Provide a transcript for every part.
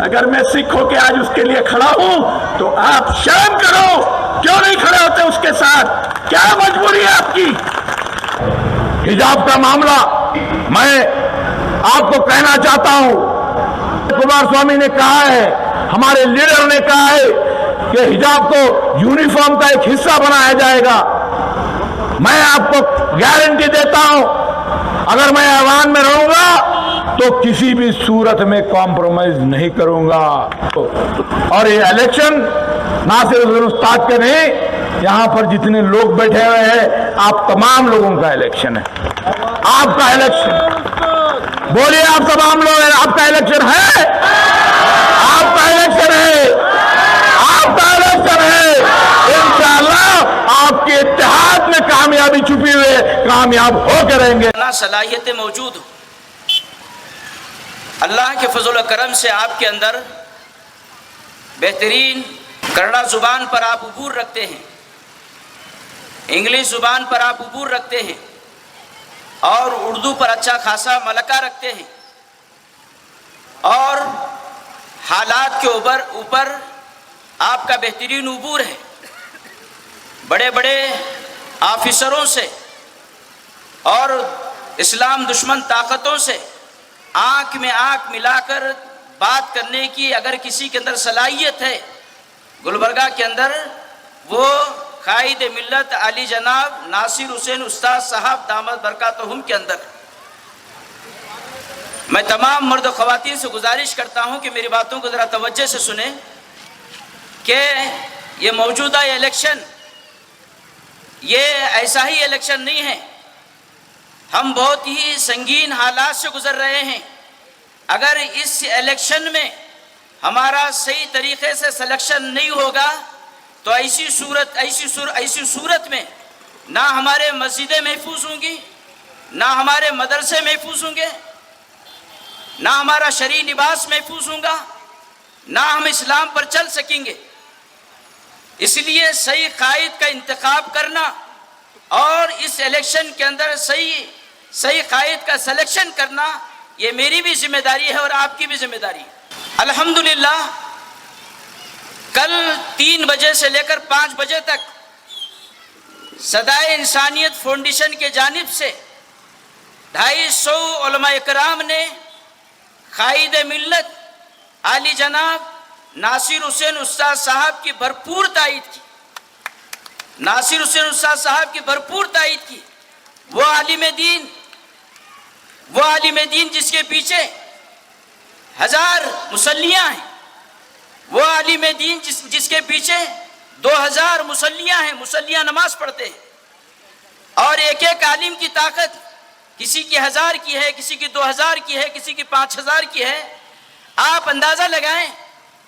अगर मैं सिख होके आज उसके लिए खड़ा हूं तो आप शर्म करो, क्यों नहीं खड़े होते उसके साथ? क्या मजबूरी है आपकी? हिजाब का मामला मैं आपको कहना चाहता हूं, कुमार स्वामी ने कहा है, हमारे लीडर ने कहा है कि हिजाब को यूनिफॉर्म का एक हिस्सा बनाया जाएगा। मैं आपको गारंटी देता हूं, अगर मैं ऐवान में रहूंगा तो किसी भी सूरत में कॉम्प्रोमाइज नहीं करूंगा। और ये इलेक्शन ना सिर्फ उस्ताद के नहीं, यहां पर जितने लोग बैठे हुए हैं आप तमाम लोगों का इलेक्शन है, आपका इलेक्शन। बोलिए आप तमाम लोग, आपका इलेक्शन है, आपका इलेक्शन है, आपका इलेक्शन है। इंशाअल्लाह आपके इत्तेहाद में कामयाबी छुपी हुई है, कामयाब होकर रहेंगे। सलाहियतें मौजूद हो, अल्लाह के फजल करम से आपके अंदर बेहतरीन कन्नड़ा ज़ुबान पर आप उबूर रखते हैं, इंग्लिश ज़ुबान पर आप उबूर रखते हैं और उर्दू पर अच्छा खासा मलका रखते हैं और हालात के ऊपर आपका बेहतरीन उबूर है। बड़े बड़े ऑफिसरों से और इस्लाम दुश्मन ताकतों से आंख में आंख मिलाकर बात करने की अगर किसी के अंदर सलाहियत है, गुलबर्गा के अंदर वो कायद मिल्लत अली जनाब नासिर हुसैन उस्ताद साहब दामद बरकातहुम के अंदर। मैं तमाम मर्द ख़वातीन से गुजारिश करता हूं कि मेरी बातों को ज़रा तवज्जो से सुने कि ये मौजूदा इलेक्शन ये ऐसा ही इलेक्शन नहीं है। हम बहुत ही संगीन हालात से गुजर रहे हैं। अगर इस इलेक्शन में हमारा सही तरीके से सिलेक्शन नहीं होगा तो ऐसी सूरत में ना हमारे मस्जिदें महफूज होंगी, ना हमारे मदरसे महफूज होंगे, ना हमारा शरई लिबास महफूज होगा, ना हम इस्लाम पर चल सकेंगे। इसलिए सही कायद का इंतखाब करना और इस इलेक्शन के अंदर सही कायद का सिलेक्शन करना ये मेरी भी जिम्मेदारी है और आपकी भी जिम्मेदारी है। अल्हम्दुलिल्लाह कल 3 बजे से लेकर 5 बजे तक सदाए इंसानियत फाउंडेशन के जानिब से 250 उलमा इकराम ने कायद मिल्लत आली जनाब नासिर हुसैन उस्ताद साहब की भरपूर तायद की, नासिर हुसैन उस्ताद साहब की भरपूर तायद की। वो आलिम दीन जिसके पीछे 1000 मुसल्लियाँ हैं, वो आलिम दीन जिसके पीछे 2000 मुसल्लियाँ हैं, मुसल्लियाँ नमाज पढ़ते हैं। और एक एक आलिम की ताकत किसी की 1000 की है, किसी की 2000 की है, किसी की 5000 की है। आप अंदाज़ा लगाएं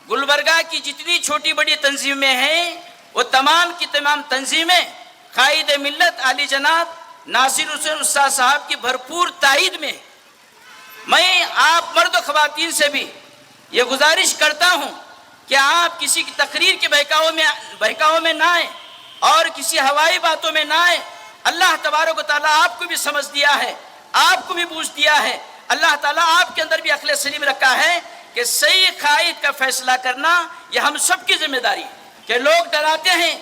गुलबर्गा की जितनी छोटी बड़ी तंजीमें हैं वो तमाम की तमाम तंजीमें कायद मिल्लत आली जनाब नासिर हुसैन उस्ताद साहब की भरपूर तायद में। मैं आप मर्द व ख़वातीन से भी ये गुजारिश करता हूँ कि आप किसी की तकरीर के बहकावे में ना आए और किसी हवाई बातों में ना आए। अल्लाह तबारक व तआला आपको भी समझ दिया है, आपको भी बूझ दिया है। अल्लाह ताला आपके अंदर भी अक्ल सलीम रखा है कि सही कायद का फैसला करना यह हम सब की जिम्मेदारी है। कि लोग डराते हैं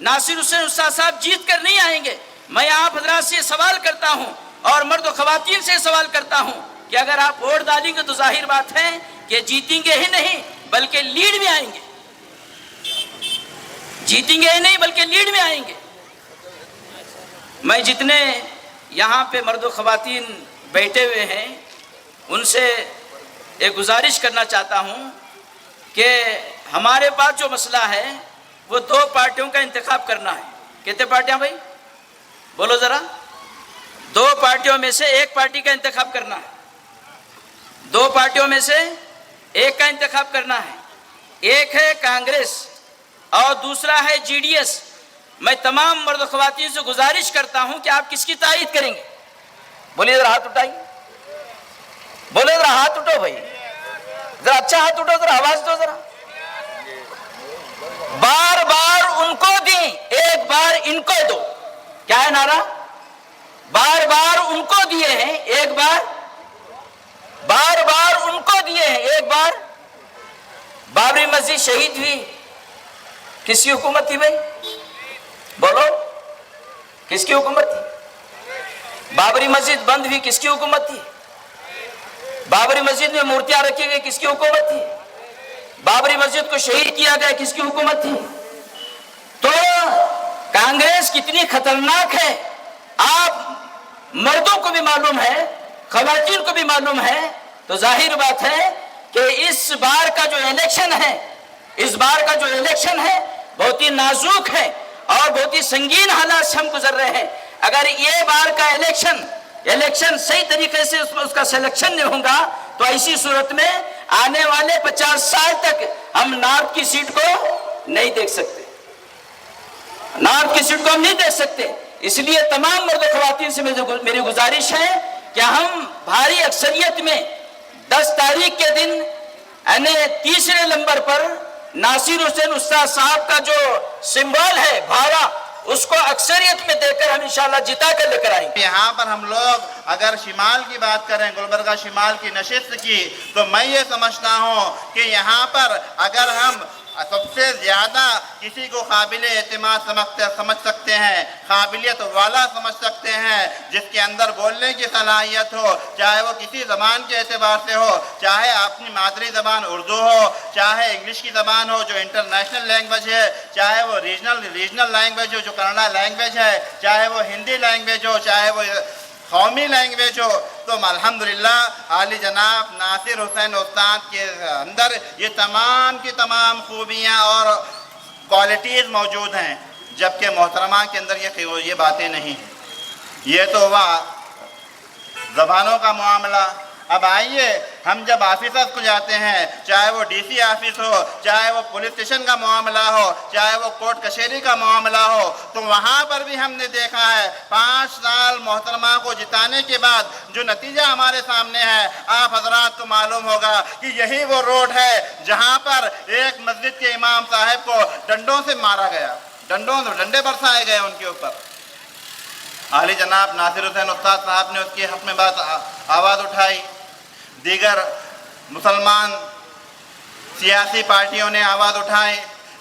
नासिर हुसैन उस्ताद साहब जीत कर नहीं आएंगे। मैं आप हजरात से सवाल करता हूँ और मर्द व ख़वातीन से सवाल करता हूँ कि अगर आप वोट डालेंगे तो जाहिर बात है कि जीतेंगे ही नहीं बल्कि लीड में आएंगे, जीतेंगे ही नहीं बल्कि लीड में आएंगे। मैं जितने यहाँ पे मर्द व ख़वातीन बैठे हुए हैं उनसे एक गुजारिश करना चाहता हूँ कि हमारे पास जो मसला है वो 2 पार्टियों का इंतखाब करना है। कितने पार्टियां भाई बोलो ज़रा? 2 पार्टियों में से एक पार्टी का इंतखाब करना है, 2 पार्टियों में से एक का इंतखाब करना है। एक है कांग्रेस और दूसरा है GDS। मैं तमाम मर्द ख़वातीन से गुजारिश करता हूं कि आप किसकी तायद करेंगे? बोलिए ज़रा हाथ उठाइए, बोले ज़रा हाथ उठो भाई, ज़रा अच्छा हाथ उठो, ज़रा आवाज़ दो ज़रा। बार बार उनको दी, एक बार इनको दो। क्या है नारा? बार बार उनको दिए हैं, एक बार, बार बार उनको दिए हैं, एक बार बाबरी मस्जिद शहीद हुई किसकी हुकूमत थी भाई? बोलो, किसकी हुकूमत थी? बाबरी मस्जिद बंद हुई किसकी हुकूमत थी? बाबरी मस्जिद में मूर्तियां रखी गई किसकी हुकूमत थी? बाबरी मस्जिद को शहीद किया गया किसकी हुकूमत थी? तो कांग्रेस कितनी खतरनाक है आप मर्दों को भी मालूम है, खवातीन को भी मालूम है। तो जाहिर बात है कि इस बार का जो इलेक्शन है बहुत ही नाजुक है और बहुत ही संगीन हालात से हम गुजर रहे हैं। अगर ये बार का इलेक्शन सही तरीके से उसका सिलेक्शन नहीं होगा तो ऐसी सूरत में आने वाले 50 साल तक हम नॉर्थ की सीट को नहीं देख सकते, इसलिए तमाम मर्द ख्वातीन से मेरी गुजारिश है कि हम भारी अक्सरियत में 10 तारीख के दिन यानी तीसरे नंबर पर नासिर हुसैन उस्ताद साहब का जो सिंबल है भारा, उसको अक्सरियत में देकर हम इंशाल्लाह जिता कर लेकर आएंगे। यहाँ पर हम लोग अगर शिमाल की बात करें, गुलबर्गा शिमाल की नशिस्त की, तो मैं ये समझता हूँ कि यहाँ पर अगर हम सबसे ज़्यादा किसी को काबिल एतमाद समझ सकते हैं, काबिलियत वाला समझ सकते हैं, जिसके अंदर बोलने की सलाहियत हो, चाहे वो किसी ज़बान के एतबार से हो, चाहे अपनी मादरी ज़बान उर्दू हो, चाहे इंग्लिश की ज़बान हो जो इंटरनेशनल लैंग्वेज है, चाहे वो रीजनल लैंग्वेज हो जो कन्नड़ा लैंग्वेज है, चाहे वो हिंदी लैंग्वेज हो, चाहे वो कौमी लैंग्वेज हो, तो अल्हम्दुलिल्लाह आली जनाब नासिर हुसैन उस्ताद के अंदर ये तमाम की तमाम खूबियाँ और क्वालिटीज़ मौजूद हैं, जबकि मोहतरमा के अंदर ये बातें नहीं हैं। ये तो हुआ ज़बानों का मामला। अब आइए, हम जब ऑफिसर्स को जाते हैं, चाहे वो डीसी ऑफिस हो, चाहे वो पुलिस स्टेशन का मामला हो, चाहे वो कोर्ट कचहरी का मामला हो, तो वहाँ पर भी हमने देखा है 5 साल मोहतरमा को जिताने के बाद जो नतीजा हमारे सामने है, आप हजरात को मालूम होगा कि यही वो रोड है जहाँ पर एक मस्जिद के इमाम साहब को डंडों से मारा गया, डंडे बरसाए गए उनके ऊपर। आली जनाब नासिर हुसैन उस्ताद साहब ने उसके हक में बात आवाज़ उठाई, दीगर मुसलमान सियासी पार्टियों ने आवाज़ उठाई,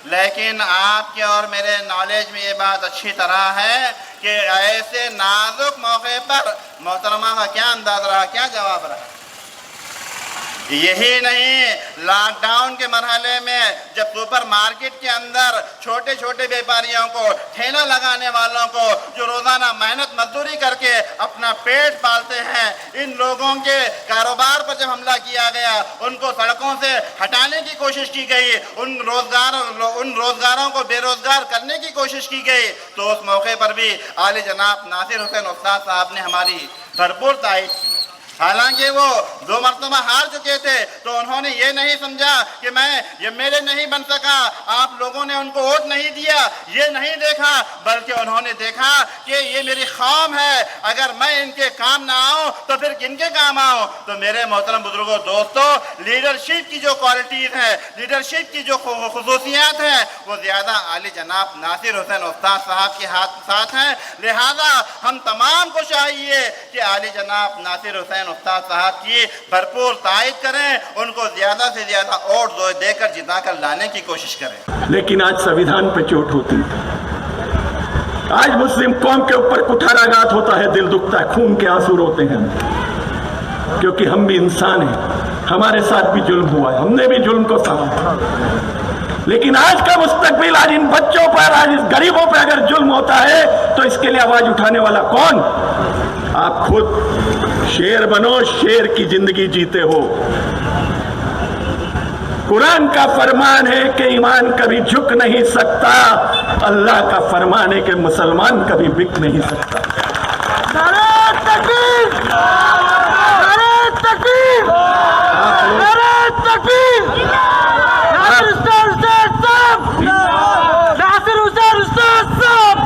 लेकिन आपके और मेरे नॉलेज में ये बात अच्छी तरह है कि ऐसे नाजुक मौके पर मोहतरमा का क्या अंदाज रहा, क्या जवाब रहा। यही नहीं, लॉकडाउन के मरहले में जब सुपर मार्केट के अंदर छोटे छोटे व्यापारियों को, ठेला लगाने वालों को, जो रोज़ाना मेहनत मजदूरी करके अपना पेट पालते हैं, इन लोगों के कारोबार पर जब हमला किया गया, उनको सड़कों से हटाने की कोशिश की गई, उन रोज़गारों को बेरोज़गार करने की कोशिश की गई, तो उस मौके पर भी आली जनाब नासिर हुसैन उस्ताद साहब ने हमारी भरपूर तारीफ की। हालांकि वो 2 मरतबा हार चुके थे, तो उन्होंने ये नहीं समझा कि ये मेरे नहीं बन सका, आप लोगों ने उनको वोट नहीं दिया, ये नहीं देखा, बल्कि उन्होंने देखा कि ये मेरी कौम है, अगर मैं इनके काम ना आऊँ तो फिर किनके काम आऊँ। तो मेरे मोहतरम बुजुर्गों, दोस्तों, लीडरशिप की जो क्वालिटीज़ हैं, लीडरशिप की जो खुसूसियात हैं, वो ज़्यादा आली जनाब नासिर हुसैन उस्ताद साहब के साथ हैं। लिहाजा हम तमाम को चाहिए कि आली जनाब नासिर हुसैन उस्ताद साहब की भरपूर तायद करें, उनको ज्यादा से ज्यादा वोट देकर जिता कर लाने की कोशिश करें। लेकिन आज संविधान पे चोट होती है, आज मुस्लिम कौम के ऊपर कुठाराघात होता है, दिल दुखता है, खून के आंसू रोते हैं, क्योंकि हम भी इंसान हैं, हमारे साथ भी जुल्म हुआ है, हमने भी जुल्म को सहा। लेकिन आज का मुस्तकबिल, आज इन बच्चों पर, आज इस गरीबों पर अगर जुल्म होता है तो इसके लिए आवाज उठाने वाला कौन? आप खुद शेर बनो, शेर की जिंदगी जीते हो। कुरान का फरमान है कि ईमान कभी झुक नहीं सकता, अल्लाह का फरमान है कि मुसलमान कभी बिक नहीं सकता। नारे तकबीर, नारे तकबीर, नारे तकबीर, नासिर हुसैन उस्ताद साहब, नासिर हुसैन उस्ताद साहब।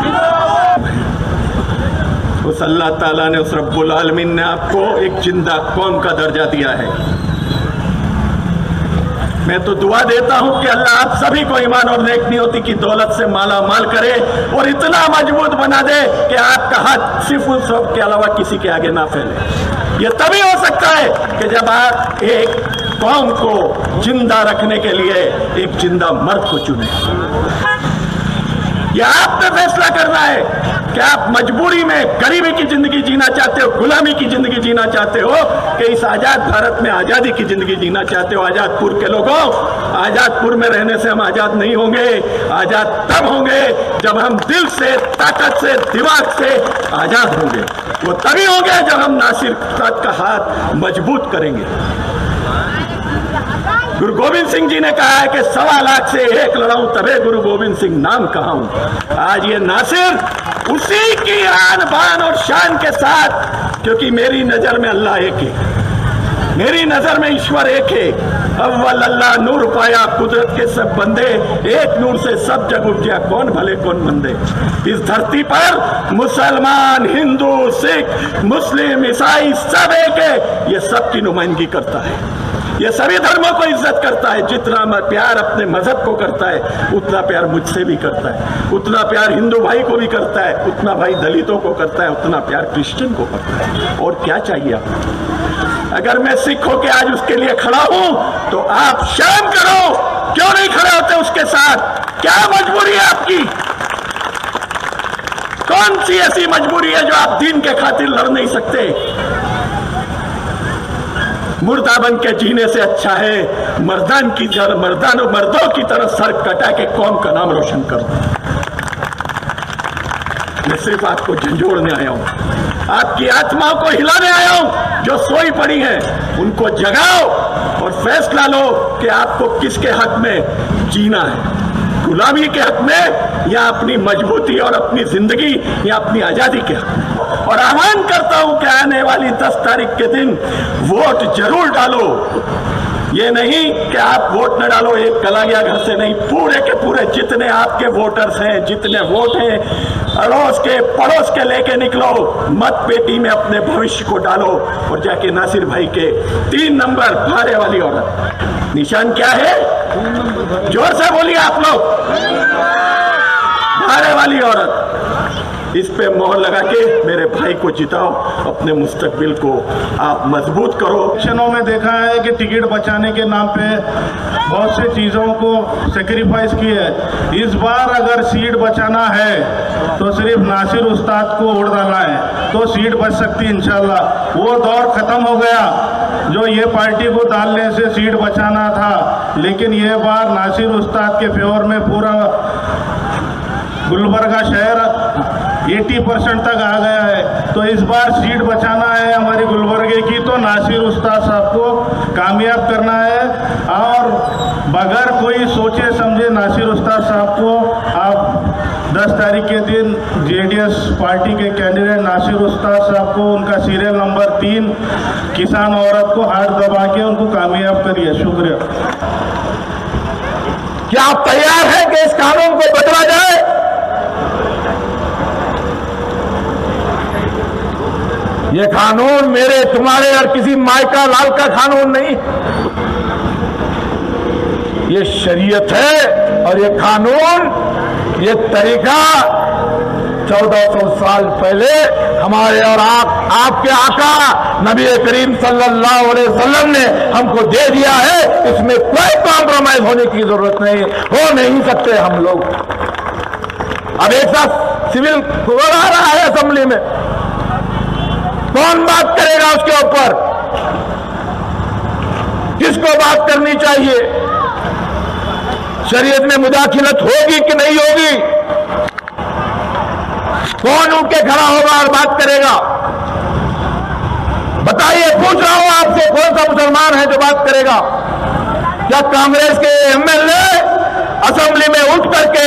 उस अल्लाह ताला ने, उस रब्बुल आलमीन ने आपको एक जिंदा कौम का दर्जा दिया है। मैं तो दुआ देता हूं कि अल्लाह आप सभी को ईमान और नेक नियति की दौलत से माला माल करे और इतना मजबूत बना दे कि आपका हाथ सिर्फ उस सब के अलावा किसी के आगे ना फैले। ये तभी हो सकता है कि जब आप एक कौम को जिंदा रखने के लिए एक जिंदा मर्द को चुने। यह आपने फैसला करना है कि आप मजबूरी में गरीबी की जिंदगी जीना चाहते हो, गुलामी की जिंदगी जीना चाहते हो, कि इस आजाद भारत में आजादी की जिंदगी जीना चाहते हो। आजादपुर के लोगों, आजादपुर में रहने से हम आजाद नहीं होंगे। आजाद तब होंगे जब हम दिल से, ताकत से, दिमाग से आजाद होंगे। वो तभी होंगे जब हम नासिर साहब का हाथ मजबूत करेंगे। गुरु गोविंद सिंह जी ने कहा है कि 1.25 लाख से एक लड़ाऊं तबे गुरु गोविंद सिंह नाम कहाऊं। आज ये नासिर उसी की आन बान और शान के साथ, क्योंकि मेरी नजर में अल्लाह एक है, मेरी नजर में ईश्वर एक है। अव्वल अल्लाह नूर पाया कुदरत के सब बंदे, एक नूर से सब जग उपजा कौन भले कौन मंदे। इस धरती पर मुसलमान, हिंदू, सिख, मुस्लिम, ईसाई सब एक है। ये सब की नुमाइंदगी करता है, ये सभी धर्मों को इज्जत करता है। जितना प्यार अपने मजहब को करता है उतना प्यार मुझसे भी करता है, उतना प्यार हिंदू भाई को भी करता है, उतना भाई दलितों को करता है, उतना प्यार क्रिश्चियन को करता है। और क्या चाहिए आपको? अगर मैं सिख होके आज उसके लिए खड़ा हूं तो आप शर्म करो, क्यों नहीं खड़े होते उसके साथ? क्या मजबूरी है आपकी? कौन सी ऐसी मजबूरी है जो आप दीन के खातिर लड़ नहीं सकते? मुर्दा बन के जीने से अच्छा है मर्दों की तरह सर कटा के कौम का नाम रोशन कर दो। मैं सिर्फ आपको झंझोड़ने आया हूं, आपकी आत्माओं को हिलाने आया हूं। जो सोई पड़ी है उनको जगाओ और फैसला लो कि आपको किसके हक में जीना है, गुलामी के हक में या अपनी मजबूती और अपनी जिंदगी या अपनी आजादी के हक में। और आह्वान करता हूं कि आने वाली 10 तारीख के दिन वोट जरूर डालो। ये नहीं कि आप वोट न डालो एक कलागिया घर से नहीं, पूरे के पूरे जितने आपके वोटर्स हैं, जितने वोट हैं, अड़ोस के पड़ोस के लेके निकलो, मत पेटी में अपने भविष्य को डालो और जाके नासिर भाई के 3 नंबर भारे वाली औरत। निशान क्या है? जोर से बोलिए आप लोग। भारे वाली औरत, इस पे मोहर लगा के मेरे भाई को जिताओ, अपने मुस्तकबिल को आप मजबूत करो। इलेक्शनों में देखा है कि टिकट बचाने के नाम पे बहुत से चीज़ों को सेक्रीफाइस किए। इस बार अगर सीट बचाना है तो सिर्फ नासिर उस्ताद को वोट डालना है तो सीट बच सकती है इंशाल्लाह। वो दौर ख़त्म हो गया जो ये पार्टी को डालने से सीट बचाना था, लेकिन ये बार नासिर उस्ताद के फेवर में पूरा गुलबर्गा शहर 80% तक आ गया है। तो इस बार सीट बचाना है हमारी गुलबर्गे की तो नासिर उस्ताद साहब को कामयाब करना है। और बगैर कोई सोचे समझे नासिर उस्ताद साहब को आप 10 तारीख के दिन जेडीएस पार्टी के कैंडिडेट नासिर उस्ताद साहब को उनका सीरियल नंबर 3 किसान औरत को हाथ दबा के उनको कामयाब करिए। शुक्रिया। क्या आप तैयार हैं कि इस कानून को बदला जाए? ये कानून मेरे, तुम्हारे और किसी मायका लाल का कानून नहीं, ये शरीयत है। और ये कानून, ये तरीका 1400 साल पहले हमारे और आपके आका नबी करीम सल्लल्लाहु अलैहि वसल्लम ने हमको दे दिया है। इसमें कोई कॉम्प्रोमाइज होने की जरूरत नहीं, हो नहीं सकते हम लोग। अब एक साथ सिविल कोड आ रहा है असेंबली में, कौन बात करेगा उसके ऊपर? किसको बात करनी चाहिए? शरीयत में मुदाखिलत होगी कि नहीं होगी? कौन उठ के खड़ा होगा और बात करेगा? बताइए, पूछ रहा हूं आपसे, कौन सा मुसलमान है जो बात करेगा? क्या कांग्रेस के एमएलए असेंबली में उठ करके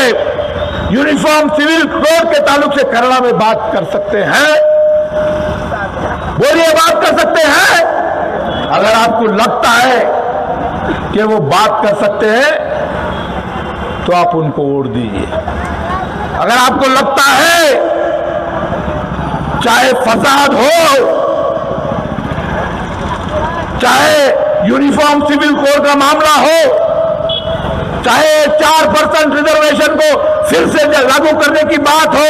यूनिफॉर्म सिविल कोड के ताल्लुक से केरला में बात कर सकते हैं? बोलिए, बात कर सकते हैं? अगर आपको लगता है कि वो बात कर सकते हैं तो आप उनको वोट दीजिए। अगर आपको लगता है चाहे फसाद हो, चाहे यूनिफॉर्म सिविल कोड का मामला हो, चाहे 4% रिजर्वेशन को फिर से लागू करने की बात हो,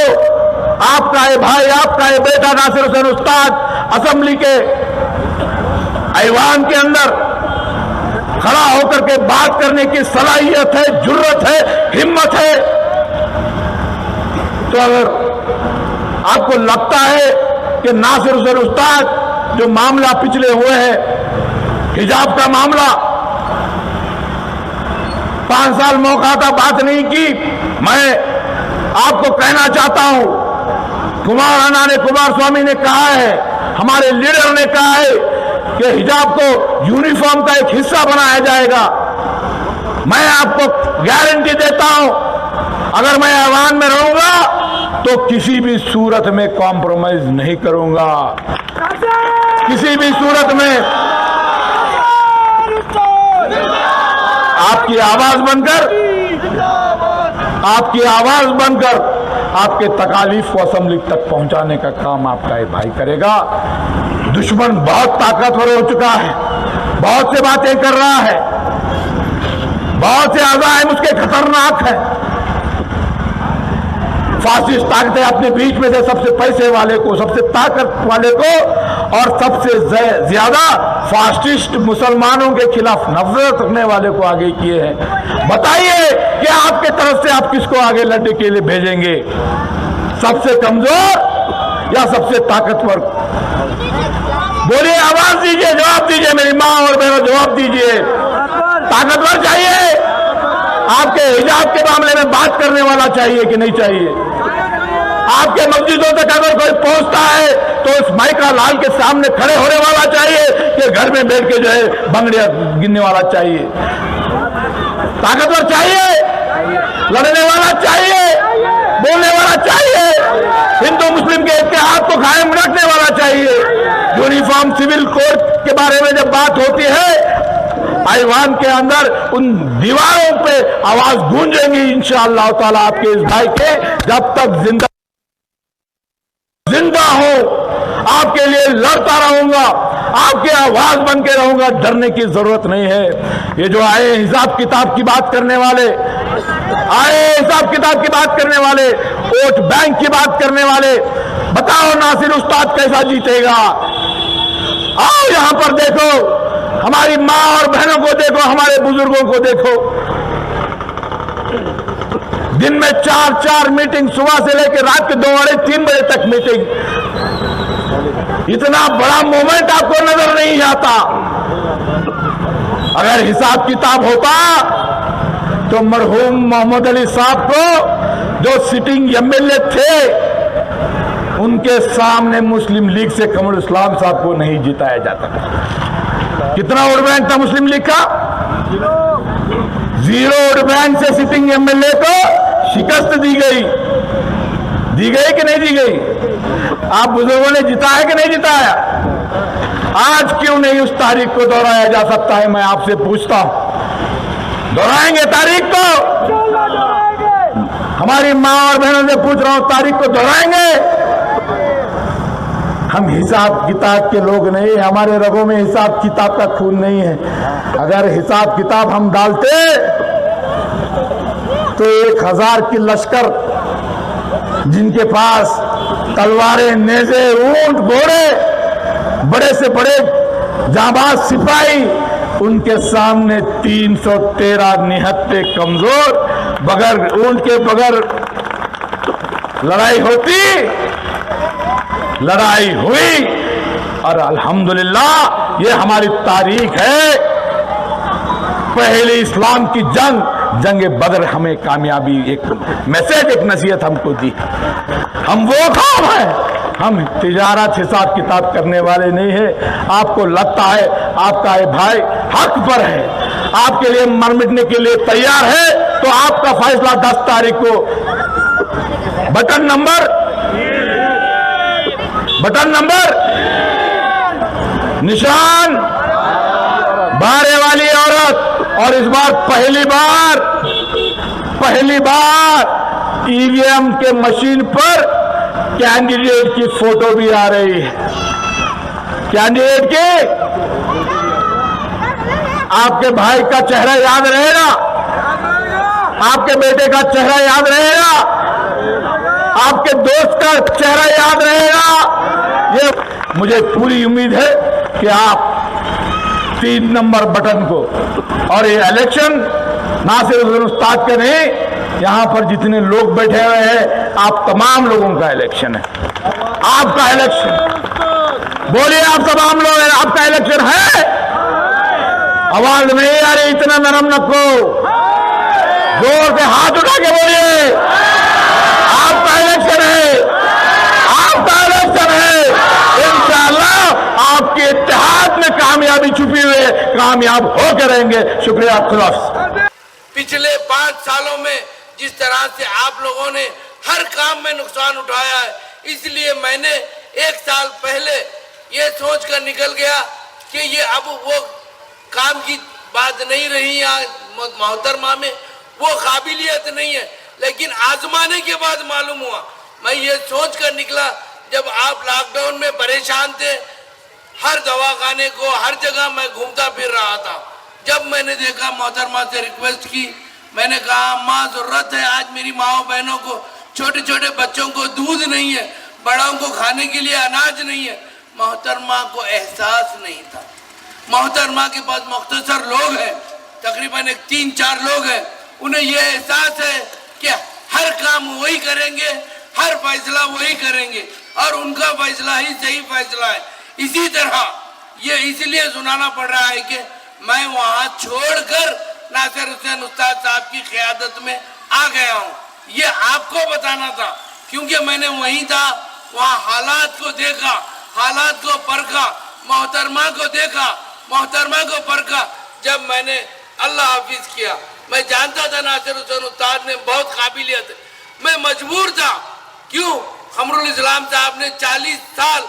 आपका ये भाई, आपका ये बेटा नासिर हुसैन उस्ताद असेंबली के ऐवान के अंदर खड़ा होकर के बात करने की सलाहियत है, जुर्रत है, हिम्मत है। तो अगर आपको लगता है कि नासिर हुसैन उस्ताद जो मामला पिछले हुए हैं, हिजाब का मामला, 5 साल मौका था, बात नहीं की, मैं आपको कहना चाहता हूं, कुमार स्वामी ने कहा है, हमारे लीडर ने कहा है कि हिजाब को यूनिफॉर्म का एक हिस्सा बनाया जाएगा। मैं आपको गारंटी देता हूं, अगर मैं ऐवान में रहूंगा तो किसी भी सूरत में कॉम्प्रोमाइज नहीं करूंगा, किसी भी सूरत में। आपकी आवाज बनकर आपके तकालीफ को असेंबली तक पहुंचाने का काम आपका ये भाई करेगा। दुश्मन बहुत ताकतवर हो चुका है, बहुत से बातें कर रहा है, बहुत से अज़ाइम उसके खतरनाक है। फासिस्ट ताकतें अपने बीच में से सबसे पैसे वाले को, सबसे ताकत वाले को और सबसे ज्यादा फासिस्ट मुसलमानों के खिलाफ नफरत रखने वाले को आगे किए हैं। बताइए कि आपके तरफ से आप किसको आगे लड़ने के लिए भेजेंगे, सबसे कमजोर या सबसे ताकतवर? बोलिए, आवाज दीजिए, जवाब दीजिए, मेरी माँ और बहनों जवाब दीजिए। ताकतवर चाहिए? आपके हिजाब के मामले में बात करने वाला चाहिए कि नहीं चाहिए? आपके मस्जिदों तक अगर कोई पहुंचता है तो उस माइका लाल के सामने खड़े होने वाला चाहिए कि घर में बैठ के जो है बंगड़ियां गिनने वाला चाहिए? ताकतवर चाहिए, लड़ने वाला चाहिए, बोलने वाला चाहिए, हिंदू मुस्लिम के इत्तेहाद को कायम रखने वाला चाहिए। यूनिफॉर्म सिविल कोड के बारे में जब बात होती है, ऐवान के अंदर उन दीवारों पे आवाज गूंजेंगी इंशाअल्लाह ताला आपके इस भाई के, जब तक जिंदा हो आपके लिए लड़ता रहूंगा, आपकी आवाज बन के रहूंगा, डरने की जरूरत नहीं है। ये जो आए हिसाब किताब की बात करने वाले, वोट बैंक की बात करने वाले, बताओ नासिर उस्ताद कैसा जीतेगा? आओ यहां पर देखो, हमारी माँ और बहनों को देखो, हमारे बुजुर्गों को देखो। दिन में 4 मीटिंग, सुबह से लेकर रात के 2-3 बजे तक मीटिंग। इतना बड़ा मूवमेंट आपको नजर नहीं आता। अगर हिसाब किताब होता तो मरहूम मोहम्मद अली साहब को, जो सिटिंग एमएलए थे, उनके सामने मुस्लिम लीग से कमरुल इस्लाम साहब को नहीं जिताया जाता। कितना वोट बैंक था मुस्लिम लीग का? 0 वोट बैंक से सिटिंग एमएलए को शिकस्त दी गई कि नहीं दी गई? आप बुजुर्गों ने जिताया कि नहीं जिताया? आज क्यों नहीं उस तारीख को दोहराया जा सकता है? मैं आपसे पूछता हूं, दोहराएंगे तारीख को? हमारी माँ और बहनों से पूछ रहा हूं, तारीख को दोहराएंगे? हम हिसाब किताब के लोग नहीं, हमारे रगों में हिसाब किताब का खून नहीं है। अगर हिसाब किताब हम डालते तो 1000 की लश्कर, जिनके पास तलवारें, नेज़े, ऊंट, घोड़े, बड़े से बड़े जाबाज सिपाही, उनके सामने 313 निहत्ते कमजोर, बगैर ऊंट के बगैर लड़ाई होती, लड़ाई हुई। और अल्हम्दुलिल्लाह ये हमारी तारीख है। पहली इस्लाम की जंग बदर हमें कामयाबी, एक मैसेज, एक नसीहत हमको दी। हम वो कौम है, हम तिजारत हिसाब किताब करने वाले नहीं है। आपको लगता है आपका ये भाई हक पर है, आपके लिए मर मिटने के लिए तैयार है, तो आपका फैसला 10 तारीख को बटन नंबर निशान, बारे वाली औरत। और इस बार पहली बार ईवीएम के मशीन पर कैंडिडेट की फोटो भी आ रही है। कैंडिडेट की, आपके भाई का चेहरा याद रहेगा, आपके बेटे का चेहरा याद रहेगा, आपके दोस्त का चेहरा याद रहेगा। ये मुझे पूरी उम्मीद है कि आप 3 नंबर बटन को। और ये इलेक्शन नासिर हुसैन उस्ताद का नहीं, यहाँ पर जितने लोग बैठे हुए हैं आप तमाम लोगों का इलेक्शन है, आपका इलेक्शन। बोलिए आप तमाम लोग, आपका इलेक्शन है। आवाज नहीं आ रही, इतना नरम रखो, जोर से हाथ उठा के बोलिए, आपका इलेक्शन है, आपका इलेक्शन है। इंशाअल्लाह आपके इत्तेहाद में कामयाबी छुपी हुई है, कामयाब हो के रहेंगे। शुक्रिया, खुदा हाफिज। पिछले 5 सालों में जिस तरह से आप लोगों ने हर काम में नुकसान उठाया है, इसलिए मैंने 1 साल पहले ये सोच कर निकल गया कि ये अब वो काम की बात नहीं रही यहाँ मोहतरमा में, वो काबिलियत नहीं है। लेकिन आजमाने के बाद मालूम हुआ, मैं ये सोच कर निकला जब आप लॉकडाउन में परेशान थे, हर दवाखाने को हर जगह मैं घूमता फिर रहा था। जब मैंने देखा, मोहतरमा से रिक्वेस्ट की, मैंने कहा माँ जरूरत है, आज मेरी माओ बहनों को, छोटे छोटे बच्चों को दूध नहीं है, बड़ों को खाने के लिए अनाज नहीं है। मोहतरमा को एहसास नहीं था। मोहतरमा के पास मुख्तसर लोग हैं, तकरीबन 3-4 लोग हैं, उन्हें यह एहसास है कि हर काम वही करेंगे, हर फैसला वही करेंगे और उनका फैसला ही सही फैसला है। इसी तरह ये इसलिए सुनाना पड़ रहा है कि मैं वहाँ छोड़कर नासिर हुसैन उस्ताद साहब की क़यादत में आ गया हूँ। ये आपको बताना था, क्योंकि मैंने वहीं था, वहाँ हालात को देखा, हालात को परखा, मोहतरमा को देखा, मोहतरमा को परखा। जब मैंने अल्लाह हाफिज किया, मैं जानता था नासिर हुसैन उस्ताद ने बहुत काबिलियत है, मैं मजबूर था। क्यों? खमरुल इस्लाम साहब ने 40 साल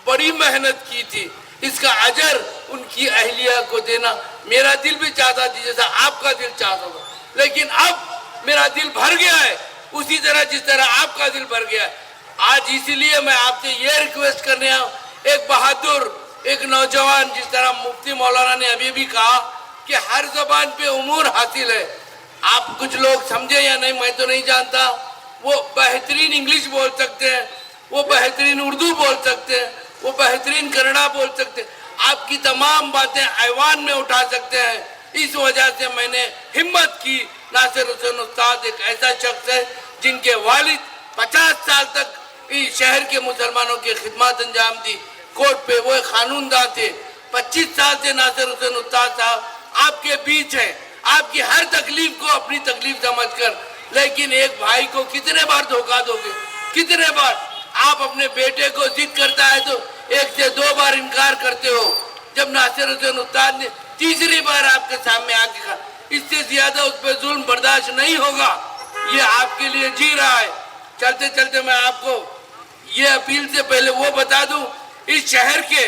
बड़ी मेहनत की थी, इसका अजर उनकी अहलिया को देना मेरा दिल भी चाहता था, जैसा आपका दिल चाहता था। लेकिन अब मेरा दिल भर गया है, उसी तरह जिस तरह आपका दिल भर गया है। आज इसीलिए मैं आपसे ये रिक्वेस्ट करने आया, एक बहादुर, एक नौजवान, जिस तरह मुफ्ती मौलाना ने अभी भी कहा कि हर जबान पे उमूर हासिल है। आप कुछ लोग समझे या नहीं मैं तो नहीं जानता, वो बेहतरीन इंग्लिश बोल सकते हैं, वो बेहतरीन उर्दू बोल सकते हैं, वो बेहतरीन कन्नड़ा बोल सकते हैं, आपकी तमाम बातें ऐवान में उठा सकते हैं। इस वजह से मैंने हिम्मत की। नासिर हुसैन उस्ताद एक ऐसा शख्स है जिनके वालिद 50 साल तक इस शहर के मुसलमानों की खिदमत अंजाम दी, कोर्ट पे वो कानूनदान थे। 25 साल से नासिर हुसैन उस्ताद साहब आपके बीच हैं, आपकी हर तकलीफ को अपनी तकलीफ समझकर। लेकिन एक भाई को कितने बार धोखा दोगे, कितने बार? आप अपने बेटे को जिद करता है तो 1 से 2 बार इनकार करते हो। जब नासिर हुसैन उस्ताद ने तीसरी बार आपके सामने आके कहा, इससे ज्यादा उस पर जुल्म बर्दाश्त नहीं होगा, ये आपके लिए जी रहा है। चलते चलते मैं आपको ये अपील से पहले वो बता दूं, इस शहर के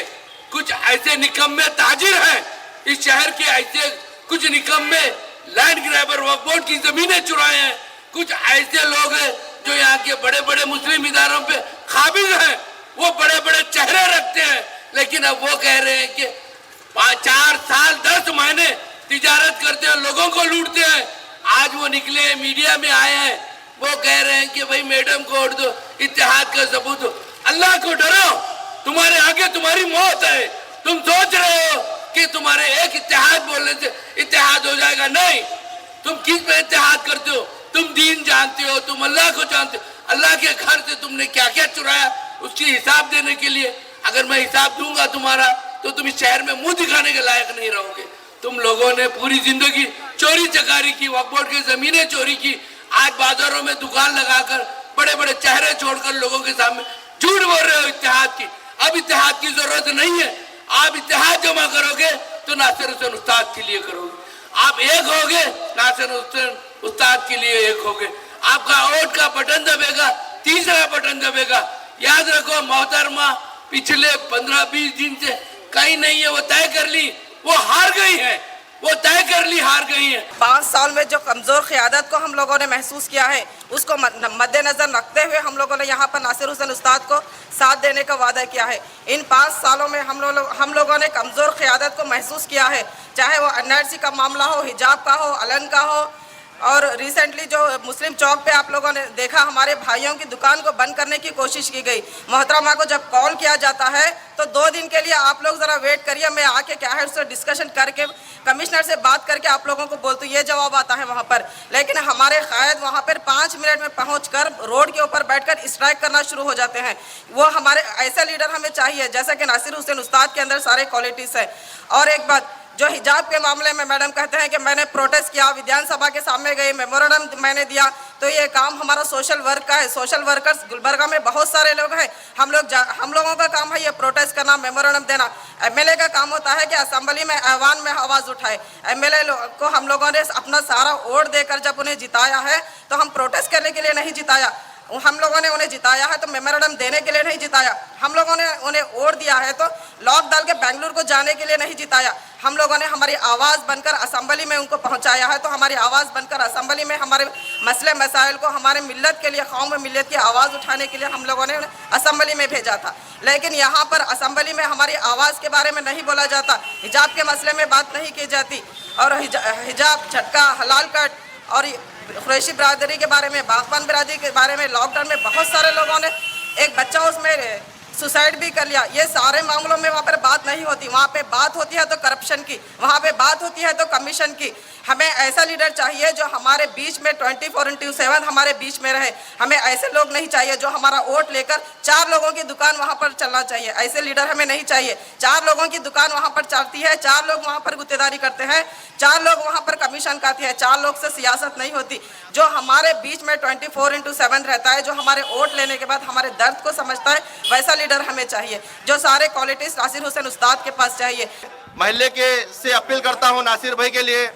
कुछ ऐसे निकम्मे ताजिर हैं, इस शहर के ऐसे कुछ निकम्मे लैंड ग्रैबर वक्फ बोर्ड की जमीनें चुराए हैं, कुछ ऐसे लोग हैं जो यहाँ के बड़े बड़े मुस्लिम इदारों पे काबिज हैं, वो बड़े बड़े चेहरे रखते हैं। लेकिन अब वो कह रहे हैं कि 4 साल 10 महीने तिजारत करते हैं, लोगों को लूटते हैं। आज वो निकले हैं, मीडिया में आए हैं, वो कह रहे हैं कि भाई मैडम को वोट दो, इत्तेहाद का सबूत हो। अल्लाह को डरो, तुम्हारे आगे तुम्हारी मौत है। तुम सोच रहे हो कि तुम्हारे एक इत्तेहाद बोलने से इत्तेहाद हो जाएगा, नहीं। तुम किस पे इत्तेहाद करते हो? तुम दीन जानते हो, तुम अल्लाह को जानते हो। अल्लाह के घर से तुमने क्या क्या चुराया, उसकी हिसाब देने के लिए अगर मैं हिसाब दूंगा तुम्हारा, तो तुम इस शहर में मुंह दिखाने के लायक नहीं रहोगे। तुम लोगों ने पूरी जिंदगी चोरी चकारी की, वक्फ बोर्ड की जमीनें चोरी की, आज बाजारों में दुकान लगाकर बड़े बड़े चेहरे छोड़कर लोगों के सामने झूठ बोल रहे हो इत्तेहाद की। अब इत्तेहाद की जरूरत नहीं है। आप इत्तेहाद जमा करोगे तो नासिर हुसैन उस्ताद के लिए करोगे। आप एक होगे, नासिर हुसैन उस्ताद के लिए एक होगे। आपका वोट का बटन दबेगा, तीसरा बटन दबेगा। याद रखो, मोहतरमा पिछले 15-20 दिन से कहीं नहीं है, वो तय कर ली, वो हार गई है, वो तय कर ली, हार गई है। 5 साल में जो कमज़ोर क़यादत को हम लोगों ने महसूस किया है, उसको मद्देनज़र रखते हुए हम लोगों ने यहाँ पर नासिर हुसैन उस्ताद को साथ देने का वादा किया है। इन 5 सालों में हम लोगों ने कमज़ोर क़यादत को महसूस किया है, चाहे वो NRC का मामला हो, हिजाब का हो, अलन का हो, और रिसेंटली जो मुस्लिम चौक पे आप लोगों ने देखा, हमारे भाइयों की दुकान को बंद करने की कोशिश की गई। मोहतरमा को जब कॉल किया जाता है तो 2 दिन के लिए आप लोग ज़रा वेट करिए, मैं आके क्या है उससे डिस्कशन करके कमिश्नर से बात करके आप लोगों को बोलती हूँ, ये जवाब आता है वहाँ पर। लेकिन हमारे कायद वहाँ पर 5 मिनट में पहुँचकर रोड के ऊपर बैठकर स्ट्राइक करना शुरू हो जाते हैं। वो हमारे ऐसे लीडर हमें चाहिए जैसा कि नासिर हुसैन उस्ताद के अंदर सारे क्वालिटीज़ है। और एक बात, जो हिजाब के मामले में मैडम कहते हैं कि मैंने प्रोटेस्ट किया, विधानसभा के सामने गई, मेमोरेंडम मैंने दिया, तो ये काम हमारा सोशल वर्क का है। सोशल वर्कर्स गुलबर्गा में बहुत सारे लोग हैं, हम लोगों का काम है ये प्रोटेस्ट करना, मेमोरेंडम देना। एमएलए का काम होता है कि असेंबली में ऐवान में आवाज़ उठाए। एमएलए को हम लोगों ने अपना सारा वोट देकर जब उन्हें जिताया है तो हम प्रोटेस्ट करने के लिए नहीं जिताया, हम लोगों ने उन्हें जिताया है तो मेमोरेंडम देने के लिए नहीं जिताया। हम लोगों ने उन्हें वोट दिया है तो लॉक डाल के बेंगलुरु को जाने के लिए नहीं जिताया। हम लोगों ने हमारी आवाज़ बनकर असेंबली में उनको पहुंचाया है, तो हमारी आवाज़ बनकर असेंबली में हमारे मसले मसाइल को, हमारे मिल्लत के लिए, कौम व मिल्लत की आवाज़ उठाने के लिए हम लोगों ने असेंबली में भेजा था। लेकिन यहाँ पर असेंबली में हमारी आवाज़ के बारे में नहीं बोला जाता, हिजाब के मसले में बात नहीं की जाती, और हिजाब, झटका, हलाल कट और कुरैशी बरादरी के बारे में, बागबान बरादरी के बारे में, लॉकडाउन में बहुत सारे लोगों ने, एक बच्चा उसमें सुसाइड भी कर लिया। ये सारे मामलों में वहाँ पर बात नहीं होती। वहाँ पे बात होती है तो करप्शन की, वहाँ पे बात होती है तो कमीशन की। हमें ऐसा लीडर चाहिए जो हमारे बीच में 24/7 हमारे बीच में रहे। हमें ऐसे लोग नहीं चाहिए जो हमारा वोट लेकर 4 लोगों की दुकान वहाँ पर चलना चाहिए। ऐसे लीडर हमें नहीं चाहिए। 4 लोगों की दुकान वहाँ पर चलती है, 4 लोग वहाँ पर गुत्तेदारी करते हैं, 4 लोग वहाँ पर कमीशन खाते हैं, 4 लोग से सियासत नहीं होती। जो हमारे बीच में 24/7 रहता है, जो हमारे वोट लेने के बाद हमारे दर्द को समझता है, वैसा लीडर हमें चाहिए, जो सारे क्वालिटीज नासिर हुसैन उस्ताद के पास चाहिए। महल्ले के से अपील करता हूं नासिर भाई के लिए,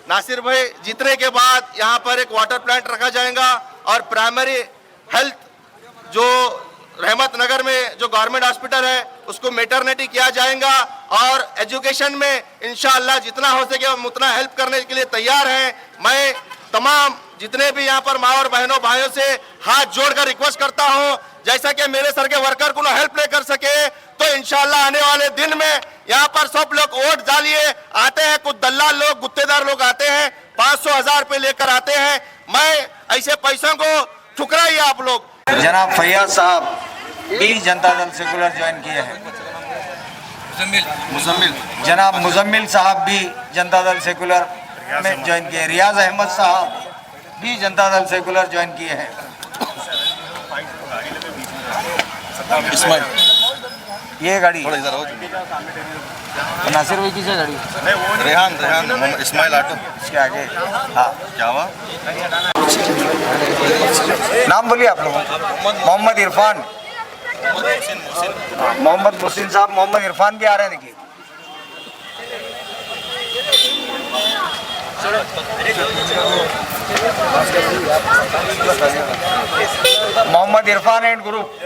नासिर भाई जीतने के बाद यहाँ पर एक वाटर प्लांट रखा जाएगा और प्राइमरी हेल्थ जो रहमत नगर में जो गवर्नमेंट हॉस्पिटल है उसको मैटरनिटी किया जाएगा, और एजुकेशन में इंशाअल्लाह जितना हो सके हम उतना हेल्प करने के लिए तैयार हैं। मैं तमाम जितने भी यहाँ पर माँ और बहनों भाइयों से हाथ जोड़कर रिक्वेस्ट करता हूँ, जैसा कि मेरे सर के वर्कर को हेल्प नहीं कर सके तो इंशाअल्लाह आने वाले दिन में यहाँ पर सब लोग वोट डालिए। आते हैं कुछ दल्लाल लोग, गुत्तेदार लोग आते हैं, 500-1000 रुपये लेकर आते हैं। मैं ऐसे पैसों को ठुकराइए आप लोग। जनाब फैयाज साहब भी जनता दल सेकुलर ज्वाइन किए हैं। जनाब मुजम्मिल साहब भी जनता दल सेकुलर में ज्वाइन किए। रियाज अहमद साहब भी जनता दल सेकुलर ज्वाइन किए हैं। ये गाड़ी नासिर भाई की गाड़ी, रेहान इस्माइल ऑटो, इसके आगे हाँ जावा। नाम बोलिए आप लोगों। मोहम्मद इरफान, मोहम्मद मुहसिन साहब, मोहम्मद इरफान भी आ रहे हैं। देखिए मोहम्मद इरफान एंड ग्रुप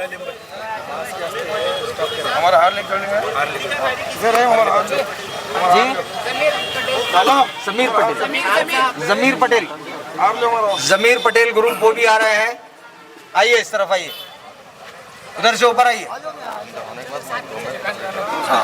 हमारा हार लिख जी, जमीर पटेल, जमीर पटेल ग्रुप वो भी आ रहे हैं। आइए इस तरफ आइए, उधर से ऊपर आइए। हाँ